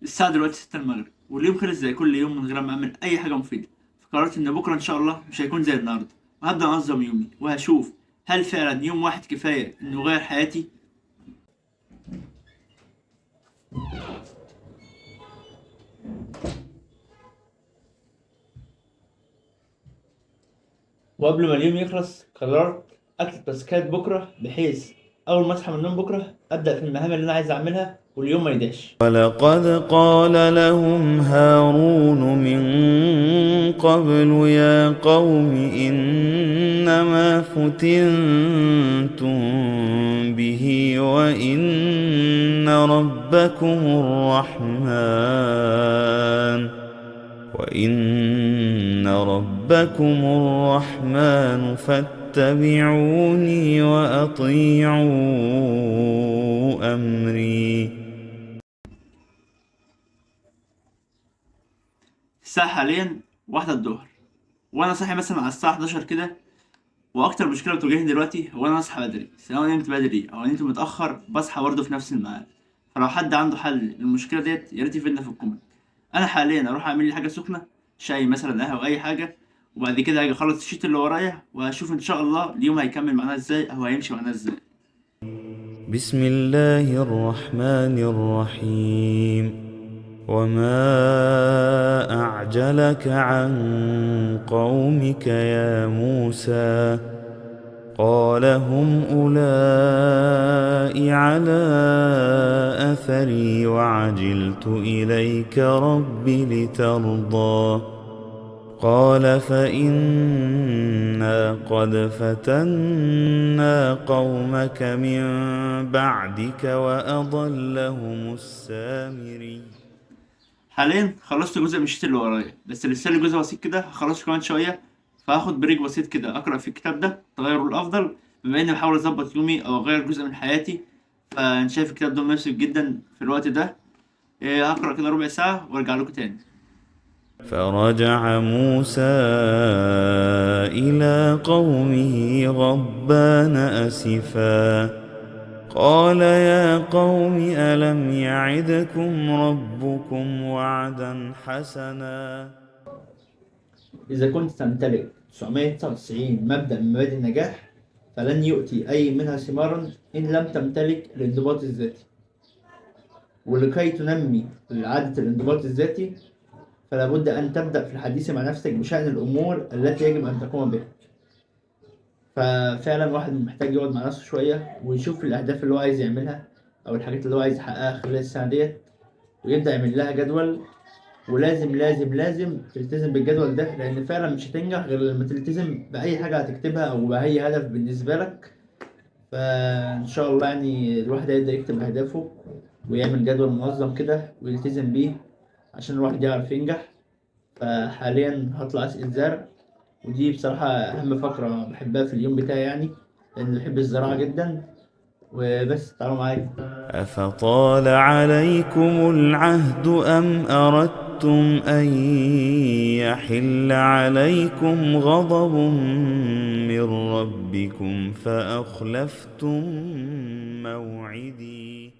الساعة دلوقتي 6 المغرب، واليوم خلص زي كل يوم من غير ما أعمل أي حاجة مفيدة. فقررت إن بكرة إن شاء الله مش هيكون زي النهاردة، وهبدأ أنظم يومي وهشوف هل فعلا يوم واحد كفاية إنه يغير حياتي. وقبل ما اليوم يخلص قررت أكتب تاسكات بكرة، بحيث أول ما أصحى من النوم بكرة أبدأ في المهام اللي أنا عايز أعملها واليوم ما يضيعش. ولقد قال لهم هارون من قبل يا قوم إنما فتنتم به وإن ربكم الرحمن فاتبعوني وأطيعوا أمري. الساعة حاليا 1 الظهر، وأنا صاحي مثلا على الساعة 11 كده. وأكتر مشكلة بتواجهني دلوقتي هو إن أنا أصحى بدري، سواء نمت بدري أو نمت متأخر بصحى برضه في نفس الميعاد. فلو حد عنده حل للمشكلة ديت يا ريت يفيدنا في الكومنت. أنا حاليا أروح أعمل لي حاجة سخنة، شاي مثلا قهوة أي حاجة، وبعد كده هاجي أخلص الشيت اللي ورايا وهشوف إن شاء الله اليوم هيكمل معانا إزاي أو هيمشي معانا إزاي. بسم الله الرحمن الرحيم. وما أعجلك عن قومك يا موسى؟ قال هم أولئك على أثري وعجلت إليك رب لترضى. قال فإنا قد فتنا قومك من بعدك وأضلهم السامري. حاليا خلصت جزء من الشيت اللي ورايا، بس لسه لي جزء بسيط كده هخلصه كمان شوية. فهاخد بريك بسيط كده أقرأ في الكتاب ده تغيره الأفضل، بما إني بحاول أظبط يومي أو أغير جزء من حياتي. فأنا شايف الكتاب ده مناسب جدا في الوقت ده. هقرأ كده ربع ساعة وأرجع لكم تاني. فرجع موسى إلى قومه غضبان أسفا قال يا قوم ألم يعدكم ربكم وعدا حسنا. إذا كنت تمتلك 999 مبدأ من مبادئ النجاح، فلن يؤتي أي منها ثمارا إن لم تمتلك الانضباط الذاتي. ولكي تنمي عادة الانضباط الذاتي، فلا بد أن تبدأ في الحديث مع نفسك بشأن الأمور التي يجب أن تقوم بها. ففعلا الواحد محتاج يقعد مع نفسه شوية ويشوف الأهداف اللي هو عايز يعملها أو الحاجات اللي هو عايز يحققها خلال السنة ديت، ويبدأ يعمل لها جدول. ولازم لازم لازم تلتزم بالجدول ده، لأن فعلا مش هتنجح غير لما تلتزم بأي حاجة هتكتبها أو بأي هدف بالنسبة لك. فإن شاء الله يعني الواحد هيبدأ يكتب أهدافه ويعمل جدول منظم كده ويلتزم بيه عشان الواحد يعرف ينجح. فحاليا هطلع أسقي الزرع، ودي بصراحة أهم فقرة بحبها في اليوم بتاعي يعني، لأن بحب الزراعة جدا. وبس تعالوا معايا. أفطال عليكم العهد أم أردتم أن يحل عليكم غضب من ربكم فأخلفتم موعدي.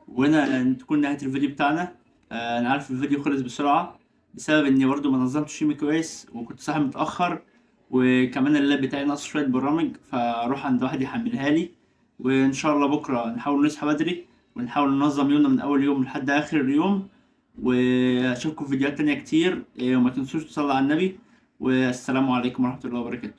وهنا تكون نهاية الفيديو بتاعنا. أنا عارف الفيديو خلص بسرعة بسبب إني برضو ما نظمتش يومي كويس وكنت صاحي متأخر، وكمان اللاب بتاعي ناقص شوية برامج فأروح عند واحد يحملها لي. وإن شاء الله بكرة نحاول نصحى بدري ونحاول ننظم يومنا من أول يوم لحد آخر اليوم. وأشوفكم في فيديوهات تانية كتير، وما تنسوش تصلوا على النبي. والسلام عليكم ورحمة الله وبركاته.